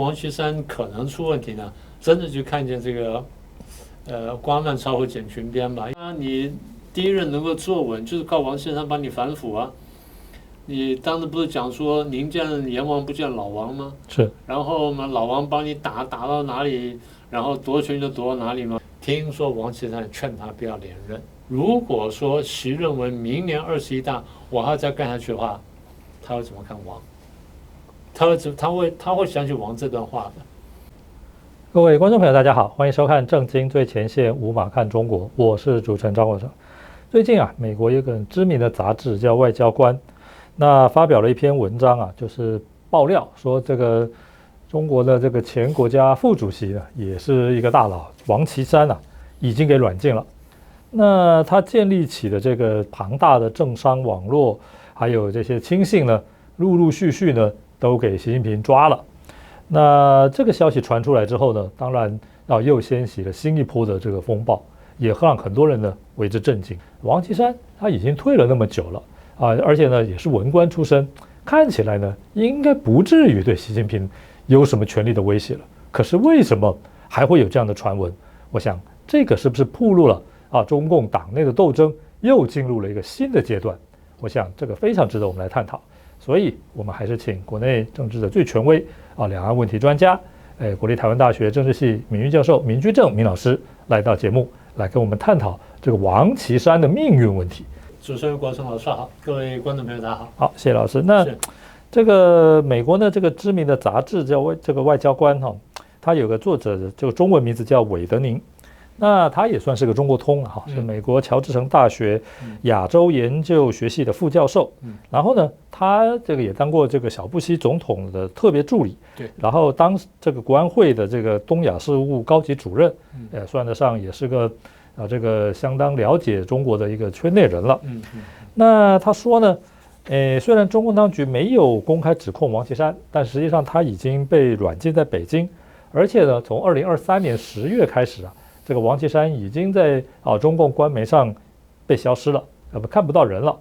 王岐山可能出问题呢，真的就看见这个瓜曼超会剪裙边吧？你第一任能够坐稳，就是靠王岐山帮你反腐啊。你当时不是讲说宁见阎王不见老王吗？是。然后嘛，老王帮你打到哪里，然后夺权就夺到哪里嘛。听说王岐山劝他不要连任。如果说习认为明年21大我还要再干下去的话，他会怎么看王？他会想起王这段话的。各位观众朋友，大家好，欢迎收看《政经最前线》，无马看中国，我是主持人张国成。最近美国有一个很知名的杂志叫《外交官》，那发表了一篇文章就是爆料说这个中国的这个前国家副主席也是一个大佬王岐山已经给软禁了。那他建立起的这个庞大的政商网络，还有这些亲信呢，陆陆续续呢都给习近平抓了。那这个消息传出来之后呢，当然又掀起了新一波的这个风暴，也让很多人呢为之震惊。王岐山他已经退了那么久了而且呢也是文官出身，看起来呢应该不至于对习近平有什么权力的威胁了。可是为什么还会有这样的传闻？我想这个是不是暴露了中共党内的斗争又进入了一个新的阶段？我想这个非常值得我们来探讨。所以我们还是请国内政治的最权威两岸问题专家，国立台湾大学政治系名誉教授明居正明老师来到节目，来跟我们探讨这个王岐山的命运问题。主持人国成老师好，各位观众朋友大家好。好，谢谢老师。那这个美国呢，这个知名的杂志叫这个外交官它有个作者，这个中文名字叫韦德宁。那他也算是个中国通是美国乔治城大学亚洲研究学系的副教授。然后呢，他这个也当过这个小布希总统的特别助理。对。然后当这个国安会的这个东亚事务高级主任，算得上也是个这个相当了解中国的一个圈内人了。那他说呢，虽然中共当局没有公开指控王岐山，但实际上他已经被软禁在北京，而且呢，从2023年10月开始这个王岐山已经在中共官媒上被消失了，看不到人了。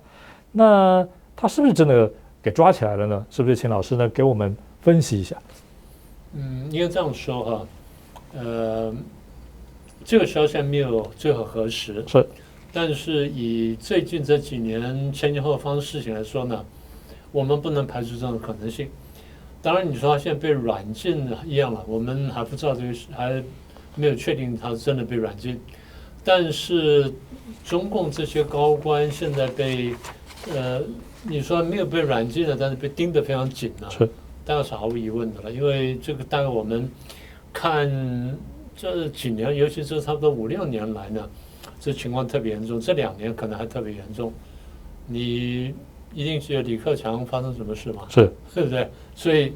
那他是不是真的给抓起来了呢？是不是请老师呢给我们分析一下？应该这样说这个消息没有最后核实，是，但是以最近这几年前后方的事情来说呢，我们不能排除这种可能性。当然，你说他现在被软禁一样了，我们还不知道这个还没有确定他真的被软禁，但是中共这些高官现在被你说没有被软禁了，但是被盯得非常紧是，当然是毫无疑问的了。因为这个大概我们看这几年，尤其是差不多5、6年来呢，这情况特别严重，这2年可能还特别严重。你一定觉得李克强发生什么事吗？是，对不对？所以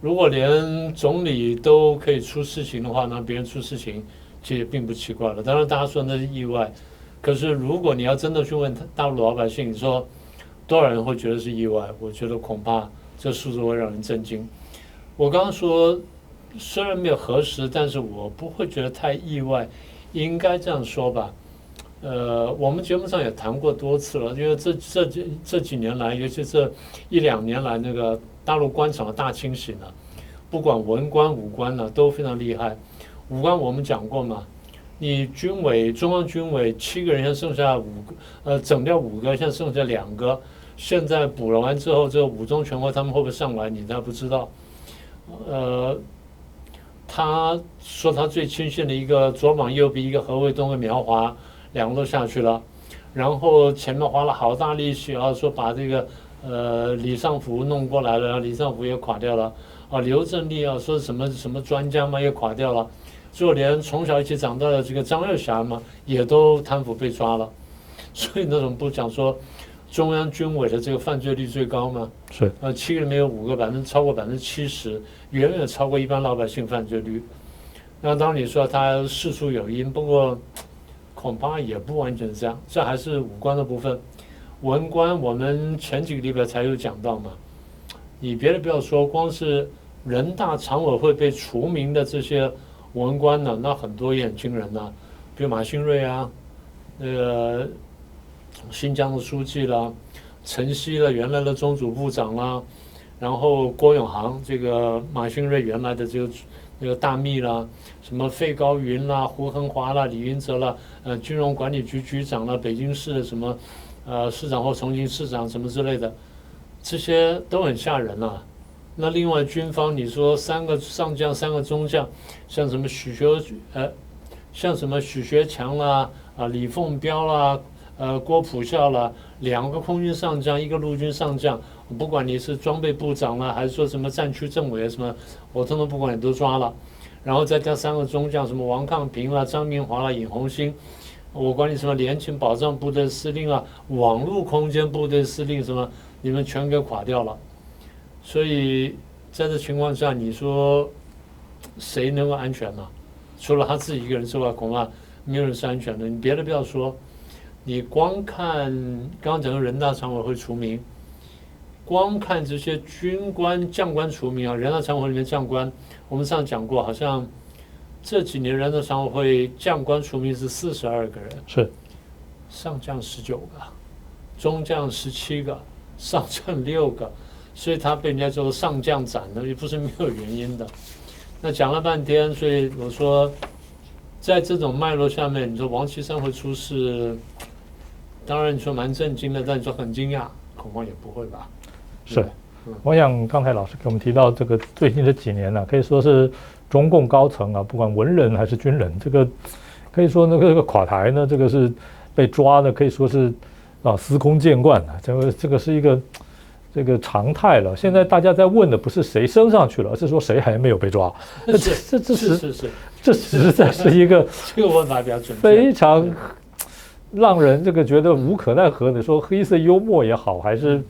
如果连总理都可以出事情的话，那别人出事情其实也并不奇怪了。当然大家说那是意外，可是如果你要真的去问大陆老百姓，你说多少人会觉得是意外？我觉得恐怕这数字会让人震惊。我刚刚说虽然没有核实，但是我不会觉得太意外。应该这样说吧，我们节目上也谈过多次了，因为这几年来，尤其这1、2年来，那个大陆官场的大清洗呢，不管文官武官呢都非常厉害。武官我们讲过嘛，你军委中央军委7个人，现在剩下5个，整掉5个，现在剩下2个。现在补了完之后，这个武宗权威他们会不会上来，你还不知道。他说他最亲信的一个左膀右臂，一个何卫东和苗华，2个都下去了。然后前面花了好大力气说把这个李尚福弄过来了，李尚福也垮掉了。刘振立说什么专家嘛也垮掉了。就连从小一起长大的这个张又侠嘛也都贪腐被抓了。所以那种不讲说中央军委的这个犯罪率最高吗？是7个里面有5个超过70%，远远超过一般老百姓犯罪率。那当然你说他事出有因，不过恐怕也不完全是这样，这还是武官的部分。文官我们前几个礼拜才有讲到嘛，你别的不要说，光是人大常委会被除名的这些文官呢，那很多也很惊人啊，比如马兴瑞新疆的书记啦，陈希原来的中组部长啦，然后郭永航这个马兴瑞原来的那个大秘啦，什么费高云啦、胡恒华啦、李云泽啦，金融管理局局长啦，北京市的什么市长或重庆市长什么之类的，这些都很吓人啊。那另外军方，你说3个上将、3个中将，像什么许学强啦、李凤彪啦、郭普孝啦，2个空军上将，1个陆军上将，不管你是装备部长啦，还是说什么战区政委什么，我通通不管你都抓了。然后再加3个中将，什么王抗平啦、张明华啦、尹红星，我管你什么联勤保障部队司令啊、网络空间部队司令什么，你们全给垮掉了。所以在这情况下，你说谁能够安全呢？除了他自己一个人之外，恐怕没有人是安全的。你别的不要说，你光看刚刚讲的人大常委会除名，光看这些军官将官除名啊，人大常委会里面将官，我们上次讲过，好像这几年人大常委会将官除名是42个人，是上将19个，中将17个，上将6个。所以他被人家叫做上将斩的，也不是没有原因的。那讲了半天，所以我说，在这种脉络下面，你说王岐山会出事，当然你说蛮震惊的，但你说很惊讶，恐怕也不会吧？是，我想刚才老师给我们提到这个最近这几年呢，可以说是中共高层啊，不管文人还是军人，这个可以说那个垮台呢，这个是被抓的，可以说是司空见惯的，这个是一个。这个常态了。现在大家在问的不是谁升上去了，而是说谁还没有被抓。这实在是一个这个问法比较准确，非常让人这个觉得无可奈何的。说黑色幽默也好，还是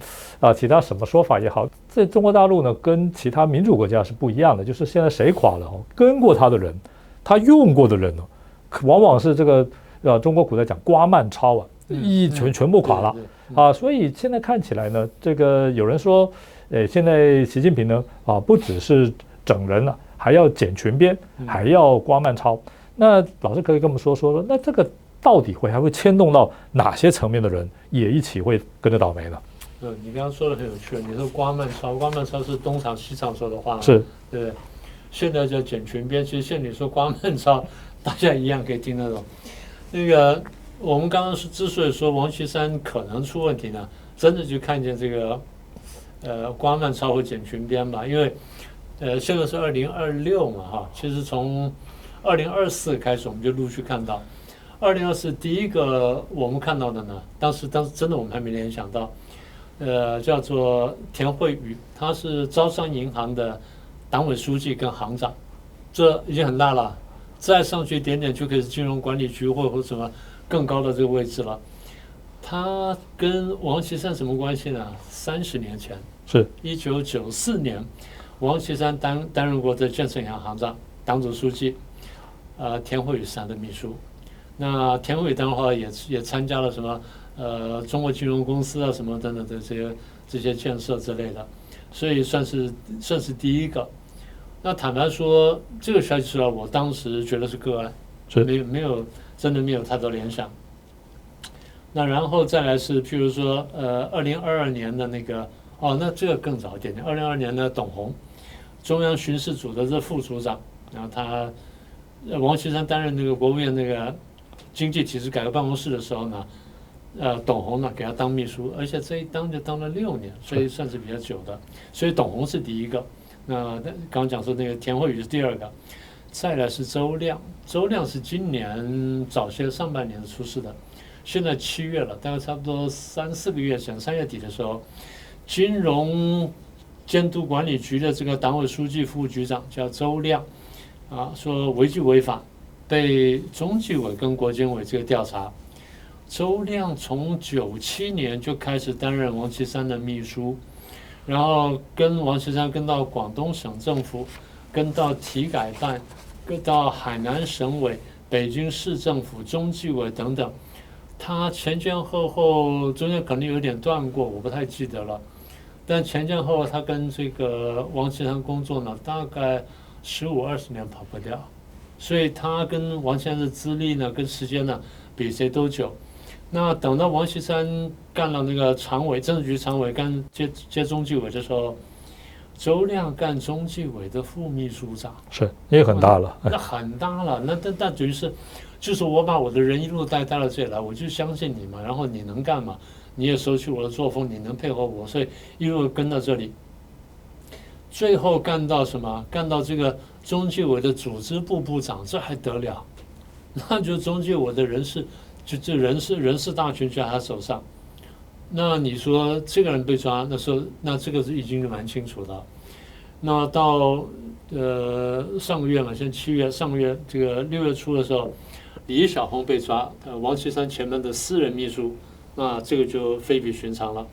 其他什么说法也好，在中国大陆呢，跟其他民主国家是不一样的。就是现在谁垮了，跟过他的人，他用过的人呢，往往是这个中国古代讲瓜蔓超啊，全部垮了。所以现在看起来呢，这个有人说，现在习近平呢，不只是整人了，还要剪裙边，还要瓜蔓超。那老师可以跟我们说，那这个到底还会牵动到哪些层面的人也一起会跟着倒霉呢？你刚刚说的很有趣，你说瓜蔓超，瓜蔓超是东厂西厂说的话，是，对不对？现在叫剪裙边，其实现在你说瓜蔓超，大家一样可以听得懂。那个。我们刚刚之所以说王岐山可能出问题呢，真的就看见这个瓜蔓超或剪裙边吧，因为现在是2026嘛哈，其实从2024开始我们就陆续看到，2024第一个我们看到的呢，当时真的我们还没联想到，叫做田惠宇，他是招商银行的党委书记跟行长，这已经很大了，再上去一点点就可以是金融管理局或者什么。更高的这个位置了，他跟王岐山什么关系呢？30年前是1994年，王岐山担任过的建设银行行长、党组书记，田惠宇是他的秘书。那田惠宇当然话也参加了什么中国金融公司啊什么等等的这些建设之类的，所以算是第一个。那坦白说，这个消息出来，我当时觉得是个案，没有。真的没有太多联想。那然后再来是，譬如说，2022年的那个，那这个更早一点点。2022年的董宏，中央巡视组的这副组长，然后他王岐山担任那个国务院那个经济体制改革办公室的时候呢，董宏呢给他当秘书，而且这一当就当了6年，所以算是比较久的。所以董宏是第一个。那刚刚讲说那个田惠宇是第2个。再来是周亮，周亮是今年早些上半年出事的，现在7月了，大概差不多3-4个月前，3月底的时候，金融监督管理局的这个党委书记、副局长叫周亮，说违纪违法，被中纪委跟国监委这个调查。周亮从97年就开始担任王岐山的秘书，然后跟王岐山跟到广东省政府，跟到体改办。跟到海南省委、北京市政府、中纪委等等，他前后后中间可能有点断过，我不太记得了。但前后他跟这个王岐山工作呢，大概15-20年跑不掉，所以他跟王岐山的资历呢，跟时间呢，比谁都久。那等到王岐山干了那个常委、政治局常委，干接中纪委的时候，周亮干中纪委的副秘书长，是也很大了，那很大了，那等于是，就是我把我的人一路带到这里来，我就相信你嘛，然后你能干嘛，你也熟悉我的作风，你能配合我，所以一路跟到这里，最后干到什么？干到这个中纪委的组织部部长，这还得了？那就中纪委的人事，就这人事大权就在他手上。那你说这个人被抓，那时候那这个是已经蛮清楚的。那到上个月嘛，现在7月，上个月这个6月初的时候，李小红被抓，王岐山前面的私人秘书，那这个就非比寻常了。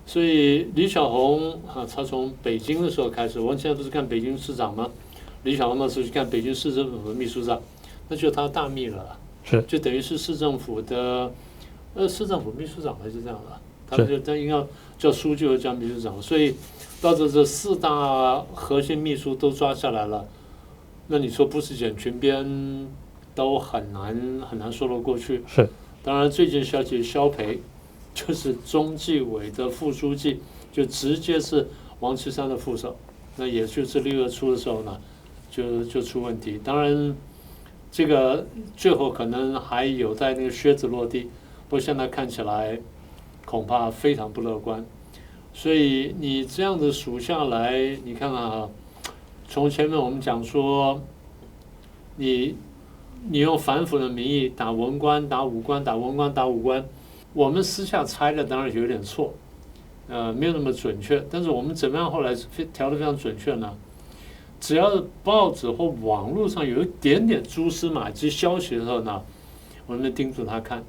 所以李小红啊，他从北京的时候开始，王岐山不是干北京市长吗？李小红那时候去干北京市政府的秘书长，那就是他大秘了，是就等于是市政府的市政府秘书长还是这样的，他们就他应该叫书记或叫秘书长，所以到这4大核心秘书都抓下来了，那你说不是剪裙边都很难说得过去。是，当然最近消息，萧培就是中纪委的副书记，就直接是王岐山的副手，那也就是6月初的时候呢，就出问题。当然这个最后可能还有在那个靴子落地，不过现在看起来恐怕非常不乐观。所以你这样子数下来，你看看啊，从前面我们讲说，你用反腐的名义打文官、打武官、打文官、打武官，我们私下猜的当然有点错，没有那么准确。但是我们怎么样后来调得非常准确呢？只要报纸或网络上有一点点蛛丝马迹消息的时候呢，我们盯住他看。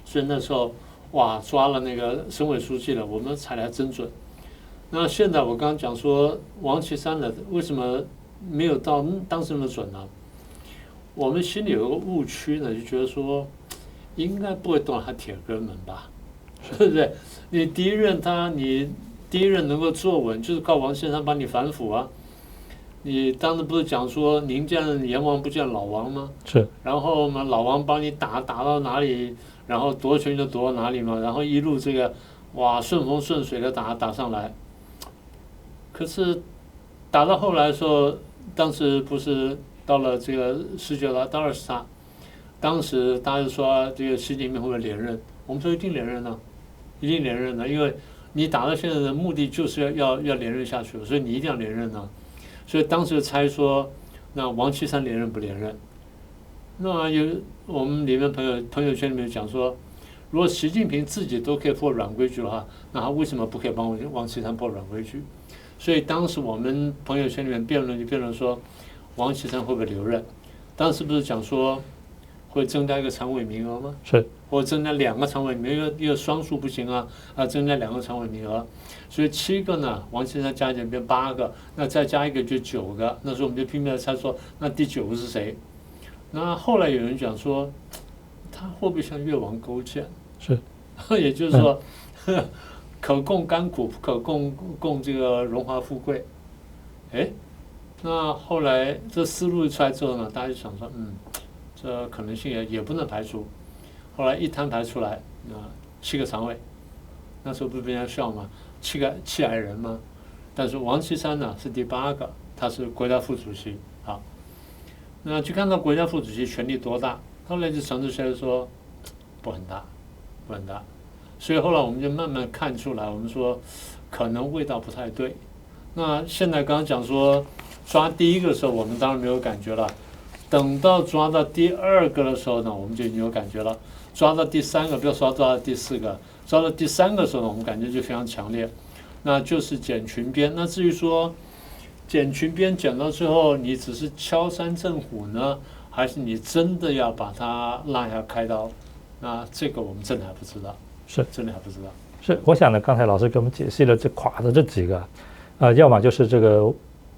所以那时候哇，抓了那个省委书记了，我们猜得真准。那现在我刚刚讲说王岐山的为什么没有到当时那么准呢？我们心里有个误区呢，就觉得说应该不会动他铁哥们吧，对不对？你第一任能够坐稳，就是靠王岐山帮你反腐啊。你当时不是讲说宁见阎王不见老王吗？是。然后嘛，老王帮你打到哪里，然后夺权就夺到哪里嘛，然后一路这个哇顺风顺水的打上来。可是打到后来的时候，当时不是到了这个19到20大，当时大家就说这个习近平会不会连任？我们说一定连任呢，一定连任呢，因为你打到现在的目的就是要连任下去，所以你一定要连任呢。所以当时猜说，那王岐山连任不连任？那有我们里面朋友圈里面讲说，如果习近平自己都可以破软规矩的话，那他为什么不可以帮王岐山破软规矩？所以当时我们朋友圈里面辩论说，王岐山会不会留任？当时不是讲说会增加一个常委名额吗？是，或增加2个常委名额，一个双数不行啊，增加2个常委名额。所以7个呢，王岐山加起来变8个，那再加一个就9个。那时候我们就拼命的猜说，那第9个是谁？那后来有人讲说，他会不会向越王勾践？是，也就是说，可共甘苦，不可共这个荣华富贵。哎，那后来这思路一出来之后呢，大家就想说，这可能性也不能排除。后来一摊牌出来，7个常委，那时候不是被人家笑吗？7矮人吗？但是王岐山呢是第8个，他是国家副主席。好，那去看到国家副主席权力多大，后来就陈志学说不很大，不很大。所以后来我们就慢慢看出来，我们说可能味道不太对。那现在刚刚讲说抓第1个的时候，我们当然没有感觉了。等到抓到第2个的时候呢，我们就已经有感觉了。抓到第3个，不要说抓到第4个，抓到第3个的时候呢，我们感觉就非常强烈，那就是剪裙边。那至于说剪裙边剪到最后，你只是敲山震虎呢，还是你真的要把它拉下开刀？那这个我们真的还不知道，是真的还不知道。是，我想呢，刚才老师给我们解析了这垮的这几个，要么就是这个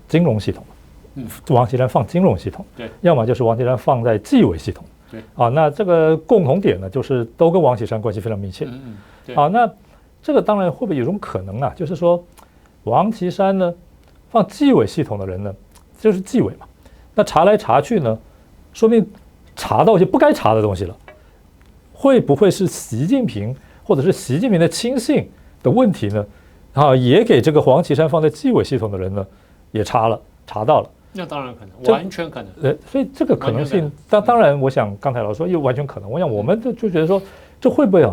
金融系统，王岐山放金融系统，对，要么就是王岐山放在纪委系统。对，那这个共同点呢，就是都跟王岐山关系非常密切。对，那这个当然会不会有种可能啊？就是说，王岐山呢，放纪委系统的人呢，就是纪委嘛，那查来查去呢，说明查到一些不该查的东西了，会不会是习近平或者是习近平的亲信的问题呢？也给这个黄岐山放在纪委系统的人呢，也查到了。那当然可能，完全可能。所以这个可能性，当然，我想刚才老师说又完全可能。我想我们就觉得说，这会不会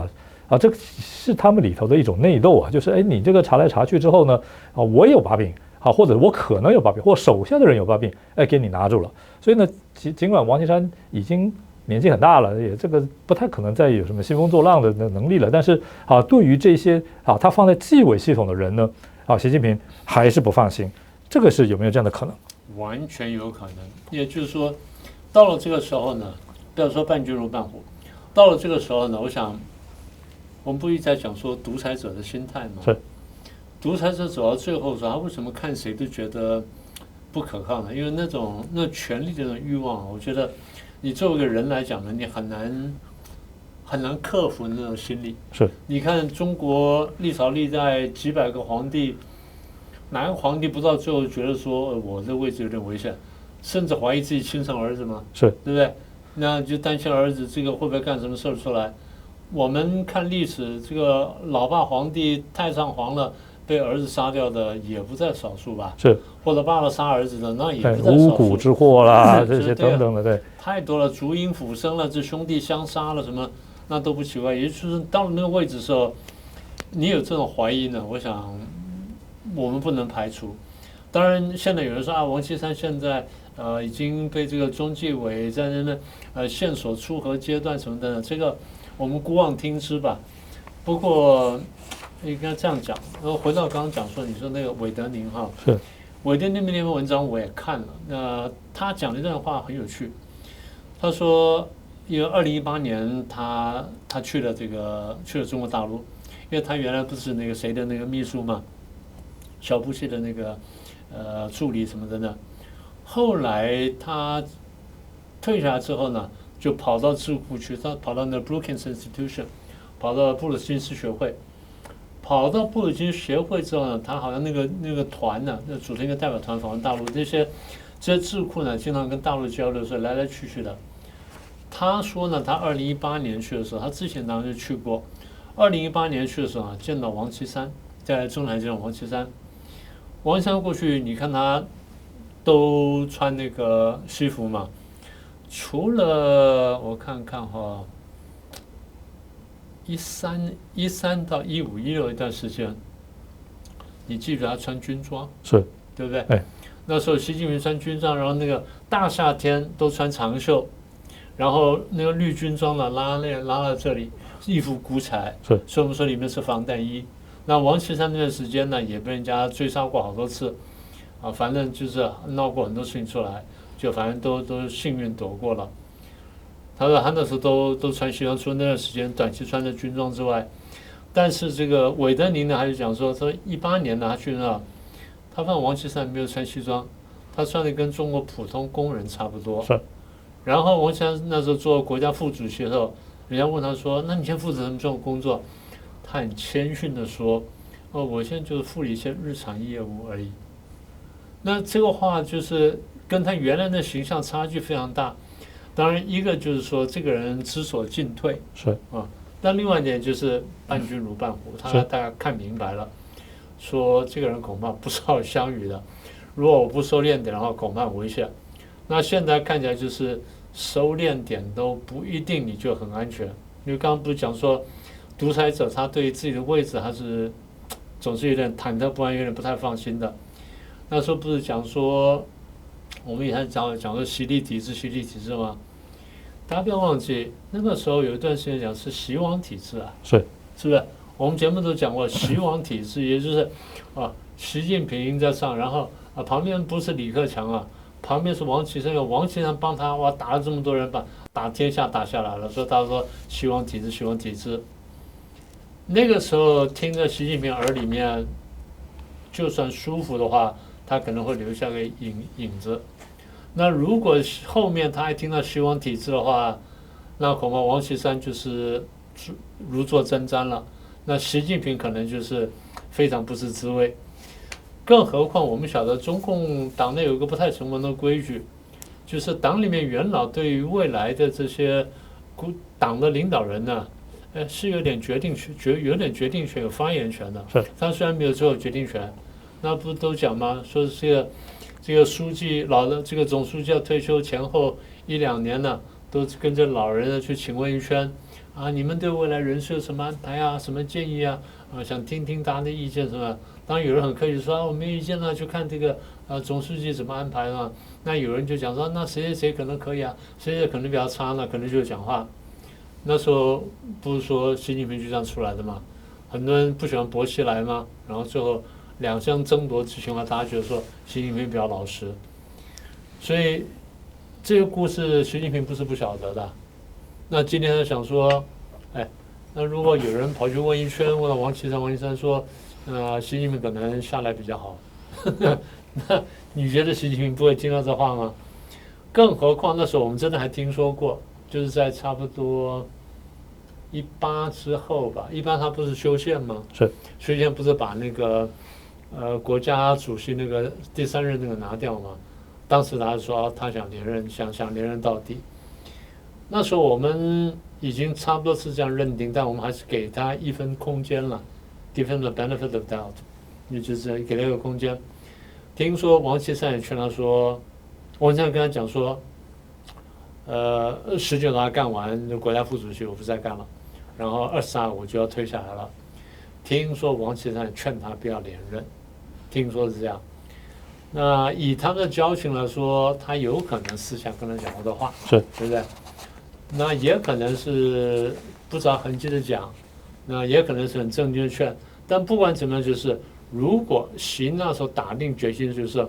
这是他们里头的一种内斗啊？就是你这个查来查去之后呢，我有把柄或者我可能有把柄，或手下的人有把柄，给你拿住了。所以呢，尽管王岐山已经年纪很大了，也这个不太可能再有什么兴风作浪的能力了。但是对于这些他放在纪委系统的人呢，习近平还是不放心。这个是有没有这样的可能？完全有可能。也就是说，到了这个时候呢，不要说伴君如伴虎，到了这个时候呢，我想我们不一直在讲说独裁者的心态嘛。是。独裁者走到最后说，他为什么看谁都觉得不可靠呢？因为那权力的那种欲望，我觉得你作为一个人来讲呢，你很难克服那种心理。是。你看中国历朝历代几百个皇帝。哪个皇帝不到最后觉得说，我这位置有点危险，甚至怀疑自己亲生儿子吗？是，对不对？那就担心儿子这个会不会干什么事儿出来？我们看历史，这个老爸皇帝太上皇了，被儿子杀掉的也不在少数吧？是，或者爸爸杀儿子的，那也不在少数。五谷之祸啦，这些等等的，对，太多了，烛影斧声了，这兄弟相杀了什么，那都不奇怪。也就是到了那个位置的时候，你有这种怀疑呢，我想。我们不能排除，当然现在有人说王岐山现在已经被这个中纪委在那线索出核阶段什么的，这个我们姑妄听之吧。不过应该这样讲，回到刚刚讲说，你说那个韦德宁是韦德宁那篇文章我也看了，那他讲的这段话很有趣。他说，因为2018年他去了中国大陆，因为他原来不是那个谁的那个秘书嘛。小布希的那个助理什么的呢？后来他退下来之后呢，就跑到智库去，他跑到那 Brookings Institution， 跑到布鲁金斯学会。跑到布鲁金斯学会之后呢，他好像那个团呢，组成一个代表团访问大陆。这些智库呢，经常跟大陆交流，所以来来去去的。他说呢，他2018年去的时候，他之前当然就去过。2018年去的时候啊，见到王岐山，在中南见到王岐山。王岐山过去，你看他都穿那个西服嘛，除了我看看13到15、16一段时间，你记住他穿军装，是，对不对？那时候习近平穿军装，然后那个大夏天都穿长袖，然后那个绿军装呢拉到这里，一副骨彩，是，所以我们说里面是防弹衣。那王岐山那段时间呢，也被人家追杀过好多次，反正就是闹过很多事情出来，就反正都幸运躲过了。他说他那时候都穿西装，除了那段时间短期穿的军装之外，但是这个韦德宁呢，还是讲说18年呢，他去那，他发现王岐山没有穿西装，他穿的跟中国普通工人差不多。是。然后王岐山那时候做国家副主席的时候，人家问他说：“那你现在负责什么这种工作？”他很谦逊地说：“我现在就是处理一些日常业务而已。”那这个话就是跟他原来的形象差距非常大。当然，一个就是说这个人知所进退，是但另外一点就是伴君如伴虎，他大概看明白了，说这个人恐怕不是好相与的。如果我不收敛点的话，恐怕危险。那现在看起来就是收敛点都不一定你就很安全。因为刚刚不是讲说。独裁者他对自己的位置还是总是有点忐忑不安，有点不太放心的。那时候不是讲说，我们以前讲说习历体制吗？大家不要忘记，那个时候有一段时间讲是习王体制啊，是不是？我们节目都讲过习王体制，也就是习近平在上，然后旁边不是李克强啊，旁边是王岐山，有王岐山帮他打了这么多人，把打天下打下来了，所以他说习王体制。那个时候听着习近平耳里面，就算舒服的话，他可能会留下个影子。那如果后面他还听到习王体制的话，那恐怕王岐山就是如坐针毡了。那习近平可能就是非常不是滋味。更何况我们晓得中共党内有一个不太成文的规矩，就是党里面元老对于未来的这些党的领导人呢，是有点决定权，有点决定权，有发言权的。是，他虽然没有最后决定权，那不都讲吗？说这个书记老的这个总书记要退休前后1-2年呢，都跟着老人呢去请问一圈啊，你们对未来人事有什么安排啊？什么建议啊？想听听大家的意见什么？当然有人很客气说我没意见了，就看这个总书记怎么安排啊。那有人就讲说，那谁谁谁可能可以啊，谁谁可能比较差呢，可能就讲话。那时候不是说习近平就这样出来的吗？很多人不喜欢薄熙来吗？然后最后两相争夺之前，大家觉得说习近平比较老实，所以这个故事习近平不是不晓得的。那今天他想说，那如果有人跑去问一圈，问了王岐山说，习近平可能下来比较好，那你觉得习近平不会听到这话吗？更何况那时候我们真的还听说过，就是在差不多18之后吧，18他不是修宪吗？是修宪不是把那个国家主席那个第3任那个拿掉吗？当时他说他想连任，想连任到底。那时候我们已经差不多是这样认定，但我们还是给他一分空间了 ，give him the benefit of doubt， 也就是给他一个空间。听说王岐山也劝他说，王岐山跟他讲说19让他干完国家副主席，我不再干了，然后22我就要退下来了。听说王岐山劝他不要连任，听说是这样。那以他的交情来说，他有可能私下跟他讲过的话，是，对不对？那也可能是不着痕迹的讲，那也可能是很正经的劝。但不管怎么样，就是如果习那时候打定决心，就是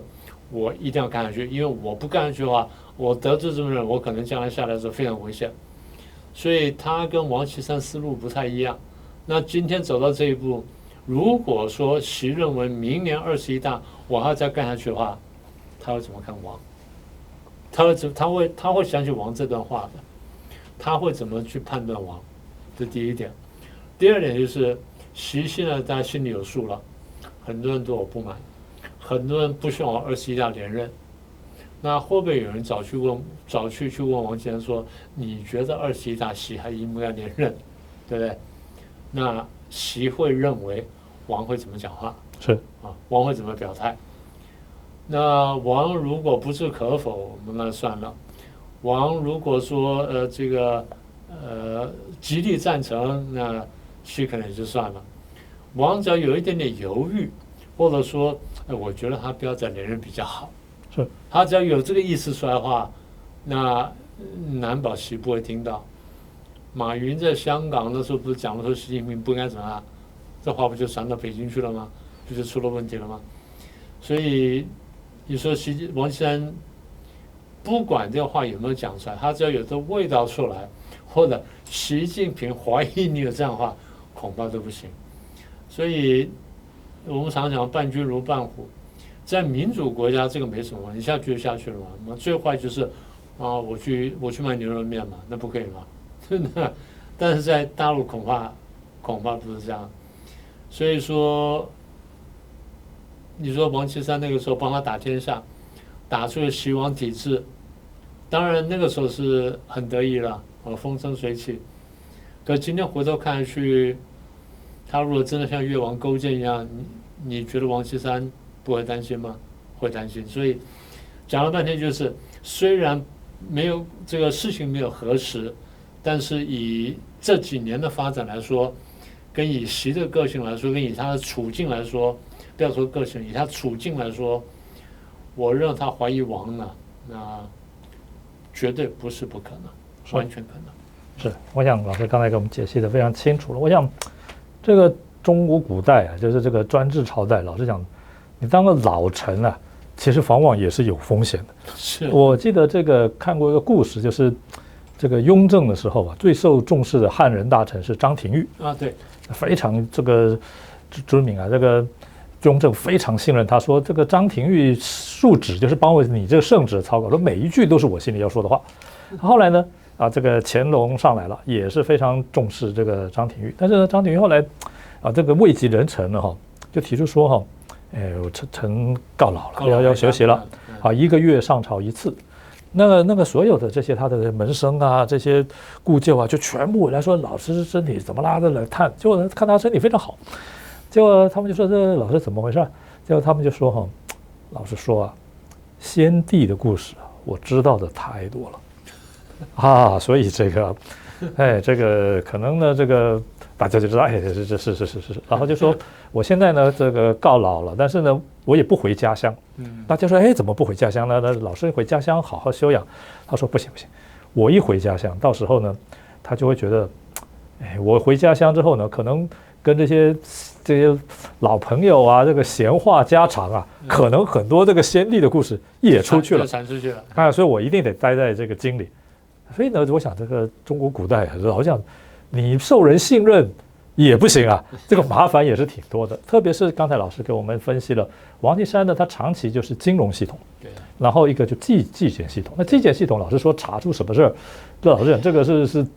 我一定要干下去，因为我不干下去的话，我得罪这么人，我可能将来下来的时候非常危险。所以他跟王岐山思路不太一样。那今天走到这一步，如果说习认为明年21大我还要再干下去的话，他会怎么看王？他会想起王这段话的，他会怎么去判断王？这第一点。第二点就是习现在大家心里有数了，很多人对我不满，很多人不希望我21大连任。那会不会有人早去问王岐山说，你觉得21大习还应不应该连任，对不对？那习会认为王会怎么讲话？是啊，王会怎么表态？那王如果不置可否，我们那算了。王如果说极力赞成，那习可能也就算了。王只要有一点点犹豫，或者说，我觉得他不要再连任比较好。是，他只要有这个意思出来的话，那难保习不会听到。马云在香港那时候不是讲了说习近平不应该怎么样，这话不就传到北京去了吗？不就出了问题了吗？所以你说王岐山不管这个话有没有讲出来，他只要有这味道出来，或者习近平怀疑你有这样的话，恐怕都不行。所以我们常讲伴君如伴虎，在民主国家这个没什么，一下去就下去了嘛。那最坏就是我去卖牛肉面嘛，那不可以嘛？真的。但是在大陆恐怕不是这样。所以说，你说王岐山那个时候帮他打天下，打出了习王体制，当然那个时候是很得意了，风生水起。可今天回头看去，他如果真的像越王勾践一样，你觉得王岐山不会担心吗？会担心。所以讲了半天，就是虽然没有这个事情没有核实，但是以这几年的发展来说，跟以习的个性来说，跟以他的处境来说，不要说个性，以他处境来说，我认为他怀疑王呢，那绝对不是不可能，完全可能。是，我想老师刚才给我们解析的非常清楚了。我想这个中国古代啊，就是这个专制朝代，老实讲，你当个老臣啊，其实往往也是有风险的。是我记得这个看过一个故事，就是这个雍正的时候啊，最受重视的汉人大臣是张廷玉啊，对，非常这个知名啊，这个雍正非常信任他，说这个张廷玉述旨就是帮我你这个圣旨的草稿，说每一句都是我心里要说的话。后来呢，这个乾隆上来了，也是非常重视这个张廷玉，但是呢，张廷玉后来这个位极人臣了就提出说我臣告老了，要休息了，1个月上朝一次。那个所有的这些他的门生啊，这些故旧啊，就全部来说老师身体怎么拉的来探，结果看他身体非常好，结果他们就说这老师怎么回事？结果他们就说哈，老师说啊，先帝的故事啊，我知道的太多了啊，所以这个，哎，这个可能呢，这个大家就知道，哎，是，然后就说我现在呢这个告老了，但是呢我也不回家乡。大家说，哎，怎么不回家乡呢？那老师回家乡好好休养。他说不行，我一回家乡，到时候呢，他就会觉得，哎，我回家乡之后呢，可能跟这些老朋友啊，这个闲话家常啊，可能很多这个先帝的故事也出去了，传出去了啊，所以我一定得待在这个京里。所以呢，我想这个中国古代好像你受人信任也不行啊，这个麻烦也是挺多的。特别是刚才老师给我们分析了，王岐山呢，他长期就是金融系统，然后一个就纪检系统。那纪检系统，老师说查出什么事儿，老师讲这个是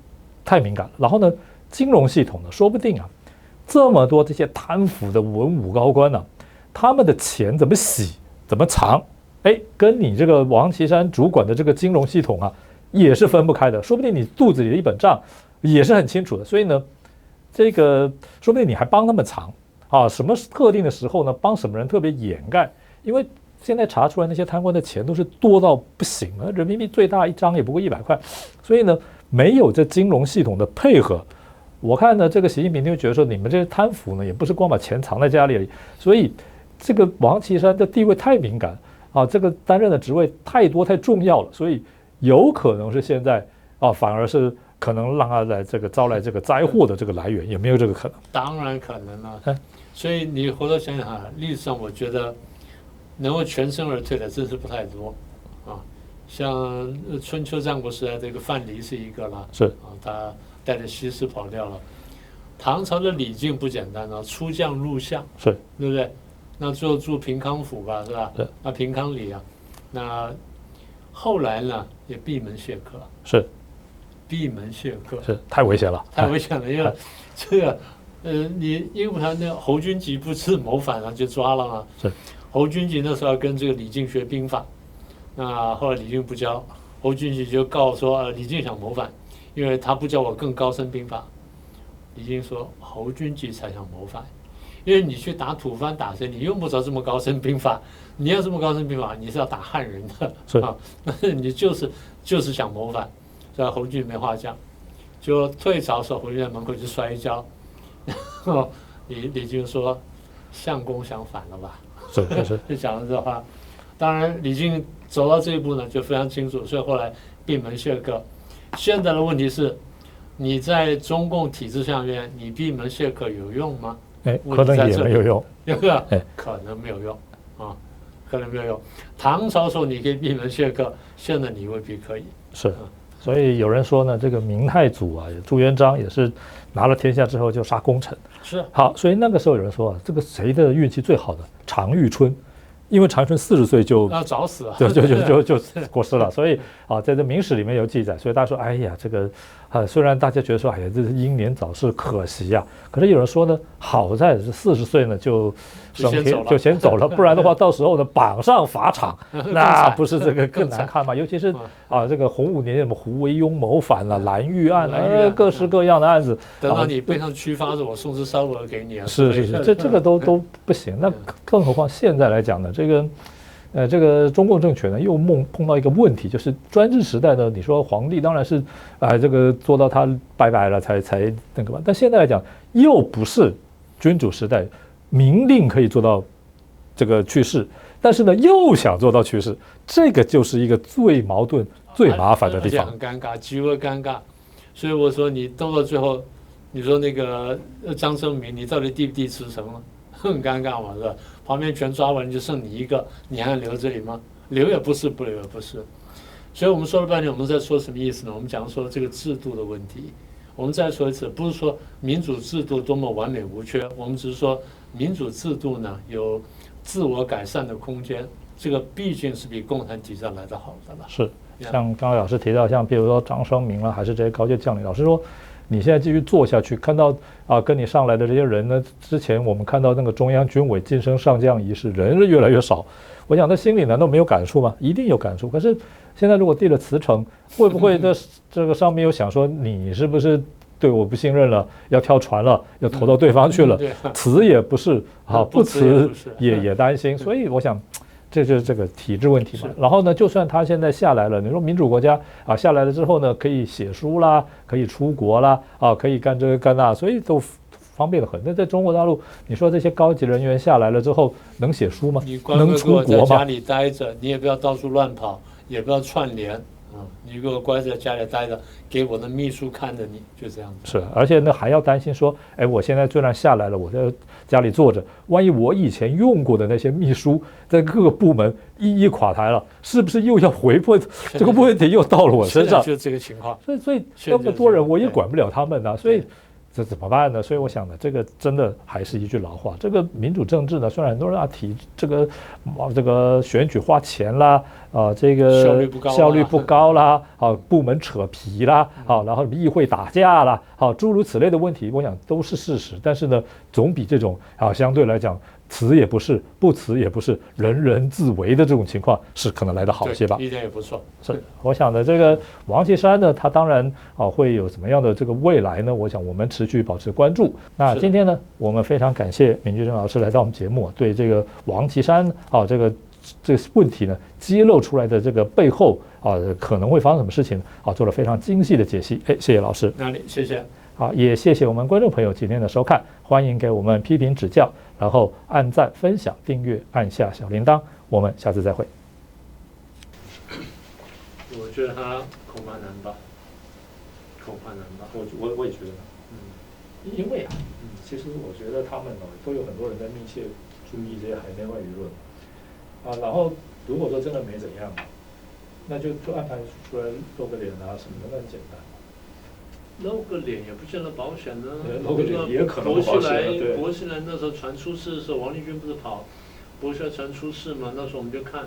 太敏感了。然后呢，金融系统呢，说不定啊，这么多这些贪腐的文武高官呢，他们的钱怎么洗，怎么藏，哎，跟你这个王岐山主管的这个金融系统啊，也是分不开的。说不定你肚子里的一本账也是很清楚的。所以呢，这个说不定你还帮他们藏啊，什么特定的时候呢，帮什么人特别掩盖，因为现在查出来那些贪官的钱都是多到不行了，人民币最大一张也不过100块，所以呢，没有这金融系统的配合，我看呢，这个习近平就觉得说，你们这些贪腐呢，也不是光把钱藏在家里而已，所以这个王岐山的地位太敏感啊，这个担任的职位太多太重要了，所以有可能是现在啊，反而是可能让他来这个招来这个灾祸的这个来源，有没有这个可能？当然可能了。所以你回头想想啊，历史上我觉得能够全身而退的真是不太多啊。像春秋战国时代这个范蠡是一个了，是啊，他带着西施跑掉了。唐朝的李靖不简单啊，出将入相，是，对不对？那最后住平康府吧，是吧？对。那平康里啊，那后来呢也闭门谢客，是。闭门谢客是太危险了，太危险了，因为这个你因为他那侯君集不是谋反了就抓了嘛，是侯君集那时候要跟这个李靖学兵法，那后来李靖不教，侯君集就告说李靖想谋反，因为他不教我更高深兵法。李靖说侯君集才想谋反，因为你去打吐蕃打谁，你用不着这么高深兵法，你要这么高深兵法，你是要打汉人的，是啊，那你就是想谋反。所以侯君没话讲，就退朝的时候，侯君在门口就摔一跤，然后李靖说：“相公想反了吧？”是就讲了这话。当然，李靖走到这一步呢，就非常清楚，所以后来闭门谢客。现在的问题是，你在中共体制下面，你闭门谢客有用吗？哎，可能也没有用，对吧？可能没有用啊，可能没有用。唐朝时候你可以闭门谢客，现在你未必可以。是。所以有人说呢，这个明太祖啊，朱元璋也是拿了天下之后就杀功臣。是好，所以那个时候有人说啊，这个谁的运气最好的？常遇春，因为常遇春40岁就早死了，就过世了。所以啊，在这明史里面有记载，所以大家说，哎呀，这个虽然大家觉得说，哎呀，这是英年早逝，可惜呀。可是有人说呢，好在是40岁呢就先走了，不然的话，到时候呢绑上法场，那不是这个更难看吗？尤其是啊，这个洪武年间什么胡惟庸谋反了、蓝玉案各式各样的案子，等到你背上驱发着我送支烧鹅给你啊！是，这个都不行。那更何况现在来讲呢，这个中共政权呢又碰到一个问题，就是专制时代呢，你说皇帝当然是这个做到他拜拜了才那个吧，但现在来讲又不是君主时代，明令可以做到这个去世，但是呢又想做到去世，这个就是一个最矛盾、最麻烦的地方，很尴尬，极为尴尬。所以我说你斗到最后，你说那个张生明，你到底第不第辞呈了？很尴尬嘛，是吧？旁边全抓完就剩你一个，你还留这里吗？留也不是，不留也不是。所以我们说了半天，我们在说什么意思呢？我们讲说这个制度的问题。我们再说一次，不是说民主制度多么完美无缺，我们只是说民主制度呢有自我改善的空间，这个毕竟是比共产体制来得好的了。是，像刚才老师提到，像比如说张生明了，还是这些高阶将领，老师说，你现在继续做下去，看到跟你上来的这些人呢，之前我们看到那个中央军委晋升上将仪式，人是越来越少。我想他心里难道没有感触吗？一定有感触。可是现在如果递了辞呈，会不会这个上面又想说你是不是对我不信任了，要跳船了，要投到对方去了？辞也不是不辞也担心。所以我想。这就是这个体制问题嘛。然后呢，就算他现在下来了，你说民主国家下来了之后呢，可以写书啦，可以出国啦，可以干这个干那，所以都方便得很。那在中国大陆，你说这些高级人员下来了之后，能写书吗？能出国吗？在家里待着，你也不要到处乱跑，也不要串联。你给我乖在家里待着，给我的秘书看着你，就这样子。是，而且呢还要担心说，我现在虽然下来了，我在家里坐着，万一我以前用过的那些秘书在各个部门一垮台了，是不是又要回破这个问题又到了我身上？就这个情况。所以那么多人我也管不了他们啊，所以。这怎么办呢？所以我想呢，这个真的还是一句老话，这个民主政治呢，虽然很多人提这个选举花钱啦，这个效率不高啦，部门扯皮啦，然后议会打架啦，诸如此类的问题，我想都是事实。但是呢，总比这种相对来讲辞也不是，不辞也不是，人人自危的这种情况是可能来得好一些吧。一点也不错。是，我想的这个王岐山呢，他当然会有怎么样的这个未来呢？我想我们持续保持关注。那今天呢，我们非常感谢闵居正老师来到我们节目，对这个王岐山这个问题呢揭露出来的这个背后可能会发生什么事情做了非常精细的解析。谢谢老师。哪里？谢谢。好，也谢谢我们观众朋友今天的收看，欢迎给我们批评指教，然后按赞、分享、订阅，按下小铃铛，我们下次再会。我觉得他恐怕难吧，恐怕难吧。我也觉得，因为其实我觉得他们都有很多人在密切注意这些海内外舆论然后如果说真的没怎样，那就安排出来露个脸什么的，那很简单。露个脸也不见得保险呢。露个脸也可能不保险。薄熙来那时候传出事的时候，王立军不是跑薄熙来传出事嘛？那时候我们就看，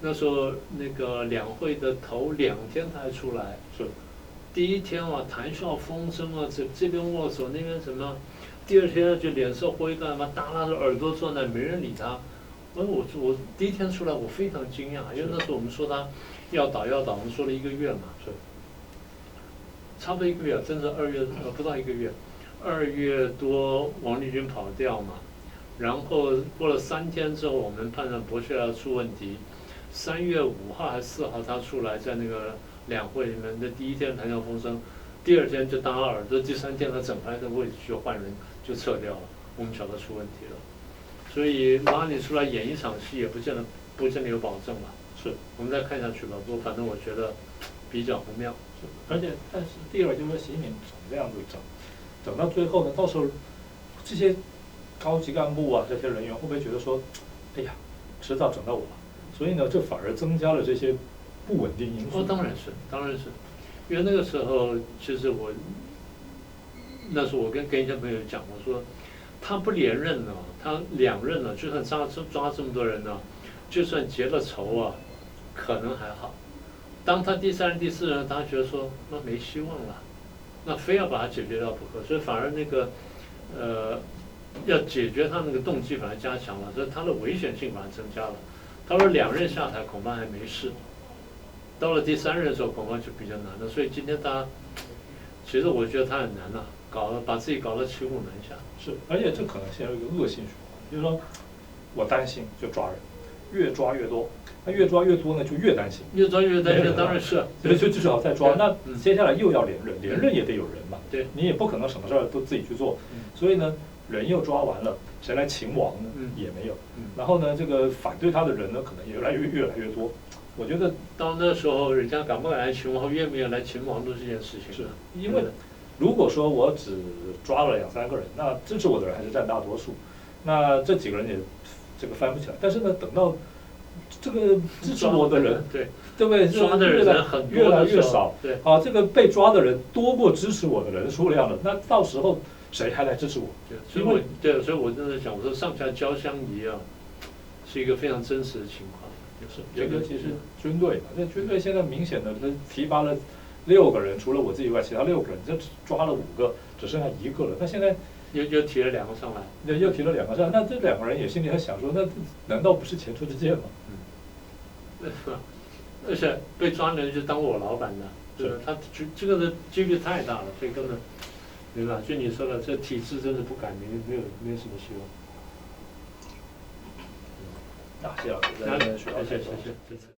那时候那个两会的头2天他还出来。是。第一天谈笑风生这边握手那边什么，第2天就脸色灰干嘛，耷拉着耳朵坐那，没人理他。我第一天出来我非常惊讶，因为那时候我们说他要倒，我们说了1个月嘛。是。差不多1个月，真是2月不到1个月，2月多王立军跑掉嘛，然后过了3天之后，我们判断薄熙来要出问题，3月5号还是4号他出来，在那个两会里面的第1天谈笑风生，第2天就当了耳朵，第3天他整排的位置就换人就撤掉了，我们晓得出问题了，所以拉你出来演一场戏也不见得有保证了，是我们再看下去吧，不过反正我觉得比较不妙。但是第二就是说，习近平这样子整到最后呢，到时候这些高级干部这些人员会不会觉得说，哎呀，迟早整到我了，所以呢，这反而增加了这些不稳定因素。当然是，因为那个时候其实那时候我跟一些朋友讲，我说他不连任了，他2任了，就算抓这么多人呢，就算结了仇可能还好。当他第3任、第4任，他觉得说那没希望了，那非要把它解决掉不可，所以反而那个要解决他那个动机反而加强了，所以他的危险性反而增加了。他说2任下台恐怕还没事，到了第3任的时候恐怕就比较难了。所以今天其实我觉得他很难把自己搞得骑虎难下。是，而且这可能陷入一个恶性循环，就是说我担心就抓人，越抓越多。他越抓越多呢，就越担心。越抓越担心，当然是。所以就至少再抓。那接下来又要连任也得有人嘛。对。你也不可能什么事儿都自己去做。所以呢，人又抓完了，谁来擒王呢？也没有。然后呢，这个反对他的人呢，可能也越来越多。我觉得到那时候，人家敢不敢来擒王，愿不愿意来擒王，都是一件事情。是因为如果说我只抓了2、3个人，那支持我的人还是占大多数，那这几个人也这个翻不起来。但是呢，等到这个支持我的人，对不对？抓的人越来越少，对这个被抓的人多过支持我的人数量了，那到时候谁还来支持我？所以我真的讲，我说上下交相宜是一个非常真实的情况。尤其是军队嘛，这军队现在明显的提拔了6个人，除了我自己以外，其他6个人，这抓了5个，只剩下1个了。那现在又提了2个上来，又提了2个上来，那这2个人也心里还想说，那难道不是前车之鉴吗？而且被抓的人就当我老板的，对吧？他这个的几率太大了，所以根本，对吧？就你说的，这体制真的不改，没有什么希望。谢老师在这边学到太多。谢谢。